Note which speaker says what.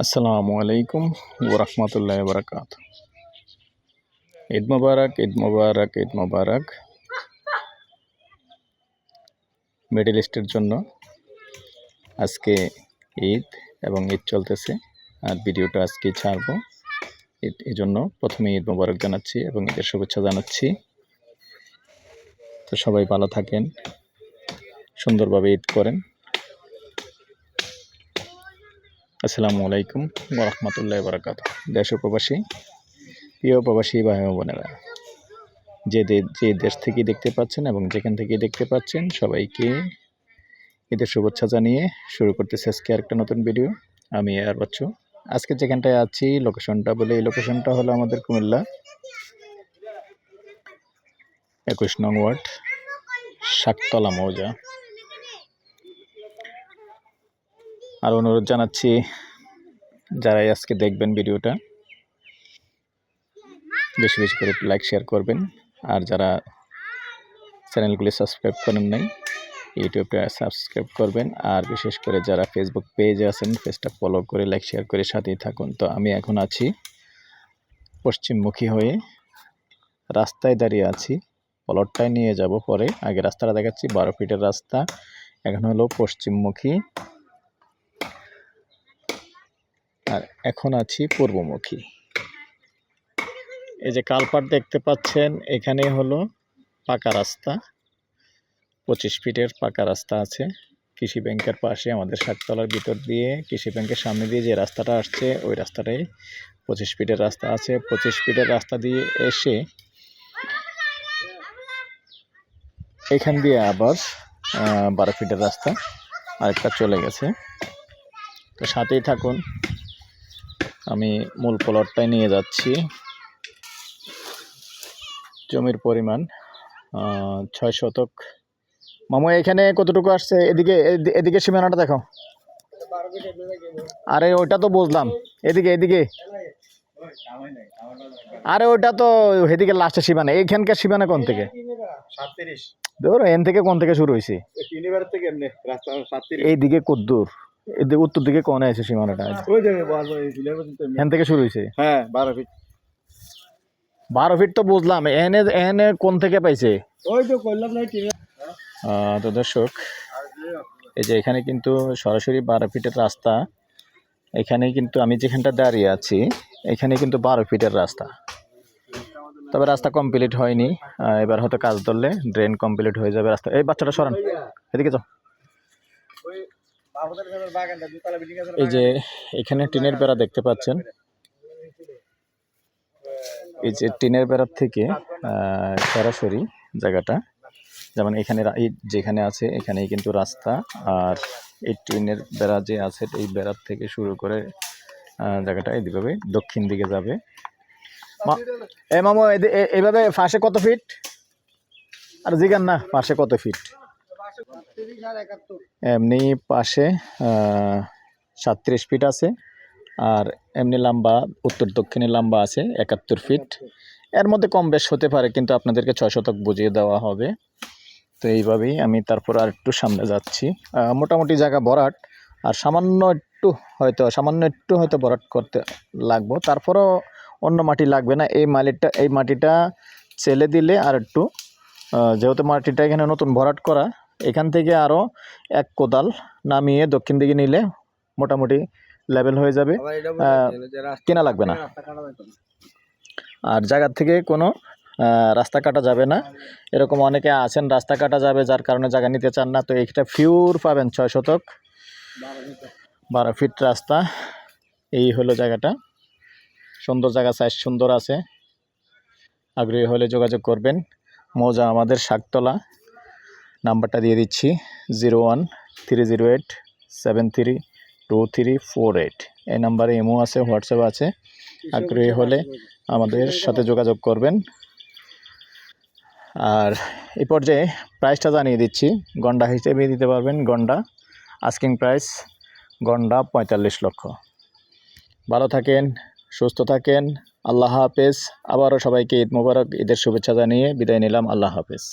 Speaker 1: আসসালামু আলাইকুম ওরহমতুল্লাহ বরকাত। ঈদ মুবারক, ঈদ মুবারক, ঈদ মুবারক। মিডল ইস্টের জন্য আজকে ঈদ এবং ঈদ চলতেছে, আর ভিডিওটা আজকে ছাড়বো। এই জন্য প্রথমে ঈদ মুবারক জানাচ্ছি এবং ঈদের শুভেচ্ছা জানাচ্ছি। তো সবাই ভালো থাকেন, সুন্দরভাবে ঈদ করেন। আসসালামু আলাইকুম ওরহমতুল্লাহ বরকাত। দেশ ও প্রবাসী, প্রিয় প্রবাসী ভাই বোনেরা, যে দেশ থেকে দেখতে পাচ্ছেন এবং যেখান থেকে দেখতে পাচ্ছেন, সবাইকে ঈদের শুভেচ্ছা জানিয়ে শুরু করতেছি আজকে আরেকটা নতুন ভিডিও। আমি আর বাচ্চু। আজকে যেখানটায় আছি, লোকেশনটা বলে, এই লোকেশনটা হলো আমাদের কুমিল্লা 21 নং ওয়ার্ড, শাকতলা মৌজা। আর অনুরোধ জানাচ্ছি, যারাই আজকে দেখবেন ভিডিওটা, বেশি বেশি করে লাইক শেয়ার করবেন। আর যারা চ্যানেলগুলি সাবস্ক্রাইব করেন নাই, ইউটিউবটা সাবস্ক্রাইব করবেন। আর বিশেষ করে যারা ফেসবুক পেজে আছেন, পেজটা ফলো করে লাইক শেয়ার করে সাথেই থাকুন। তো আমি এখন আছি পশ্চিমমুখী হয়ে, রাস্তায় দাঁড়িয়ে আছি। পলটটায় নিয়ে যাব পরে, আগে রাস্তাটা দেখাচ্ছি। 12 ফিটের রাস্তা, এখন হলো পশ্চিমমুখী, আর এখন আছি পূর্বমুখী। এই যে কালপাট দেখতে পাচ্ছেন, এখানে হলো পাকা রাস্তা, 25 ফিটের পাকা রাস্তা আছে। কৃষি ব্যাংকের পাশে, আমাদের শাকতলার ভিতর দিয়ে কৃষি ব্যাংকের সামনে দিয়ে যে রাস্তাটা আসছে, ওই রাস্তাটাই 25 ফিটের রাস্তা আছে। 25 ফিটের রাস্তা দিয়ে এসে এখান দিয়ে আবার 12 ফিটের রাস্তা আরেকটা চলে গেছে। তো সাথেই থাকুন, আমি মূল প্লটটায় নিয়ে যাচ্ছি। জমির পরিমাণ 6 শতক। মামু, এখানে কতটুকু আসছে? এদিকে এদিকে সীমানাটা দেখো। আরে ওইটা তো বুঝলাম, এদিকে এদিকে। আরে ওইটা তো এদিকে লাস্টের সীমানা। এইখানকার সীমানা কোন থেকে? 37। ধরো এন থেকে কোন থেকে শুরু হয়েছে? এইদিকে কদ্দূর? এদিকে উত্তর দিকে কোন আছে সীমানাটা? এখান থেকে শুরু হয়েছে। হ্যাঁ, 12 ফিট। 12 ফিট তো বুঝলাম, এনে এনে কোন থেকে পাইছে? ওই তো কইলাম না। তো দর্শক, এই যে এখানে কিন্তু সরাসরি 12 ফিটের রাস্তা। এখানে কিন্তু আমি যেখানটা দাঁড়িয়ে আছি, এখানে কিন্তু 12 ফিটের রাস্তা। তবে রাস্তা কমপ্লিট হয়নি, এবার হয়তো কাজ ধরলে ড্রেন কমপ্লিট হয়ে যাবে রাস্তা। এই বাচ্চাটা সরান, এদিকে যাও। এই যে এখানে টিনের বেড়া দেখতে পাচ্ছেন, এই যে টিনের বেড়ার থেকে সরাসরি জায়গাটা, যেমন এখানে যেখানে আছে এখানেই কিন্তু রাস্তা। আর এই টিনের বেড়া যে আছে, এই বেড়ার থেকে শুরু করে জায়গাটা এইভাবে দক্ষিণ দিকে যাবে। মামু, এইভাবে পাশে কত ফিট? আর জিগান না, পাশে কত ফিট? এমনি পাশে 37 ফিট আছে, আর এমনি লম্বা উত্তর দক্ষিণে লম্বা আছে 71 ফিট। এর মধ্যে কম বেশ হতে পারে, কিন্তু আপনাদেরকে 6 শতক বুঝিয়ে দেওয়া হবে। তো এইভাবেই আমি তারপর আর একটু সামনে যাচ্ছি। মোটামুটি জায়গা ভরাট, আর সামান্য একটু হয়তো ভরাট করতে লাগবো। তারপরও অন্য মাটি লাগবে না। এই মাটিটা চেলে দিলে আর একটু, যেহেতু মাটিটা এখানে নতুন ভরাট করা, এখান থেকে আরও 1 কোদাল নামিয়ে দক্ষিণ দিকে নিলে মোটামুটি লেভেল হয়ে যাবে, কেনা লাগবে না। আর জায়গার থেকে কোনো রাস্তা কাটা যাবে না। এরকম অনেকে আছেন রাস্তা কাটা যাবে, যার কারণে জায়গা নিতে চান না। তো এইটা পিওর পাবেন 6 শতক, 12 ফিট রাস্তা। এই হলো জায়গাটা, সুন্দর জায়গা, সাইজ সুন্দর আছে। আগ্রহী হলে যোগাযোগ করবেন। মৌজা আমাদের শাকতলা। নাম্বারটা দিয়ে দিচ্ছি, 01308732348। এই নাম্বারে ইমো আছে, হোয়াটসঅ্যাপ আছে। আগ্রহী হলে আমাদের সাথে যোগাযোগ করবেন। আর এই পর্যায়ে প্রাইসটা জানিয়ে দিচ্ছি, গন্ডা হিসেবে দিতে পারবেন। গন্ডা আস্কিং প্রাইস, গন্ডা 45 লক্ষ। ভালো থাকেন, সুস্থ থাকেন। আল্লাহ হাফেজ। আবারও সবাইকে ঈদ মোবারক, ঈদের শুভেচ্ছা জানিয়ে বিদায় নিলাম। আল্লাহ হাফেজ।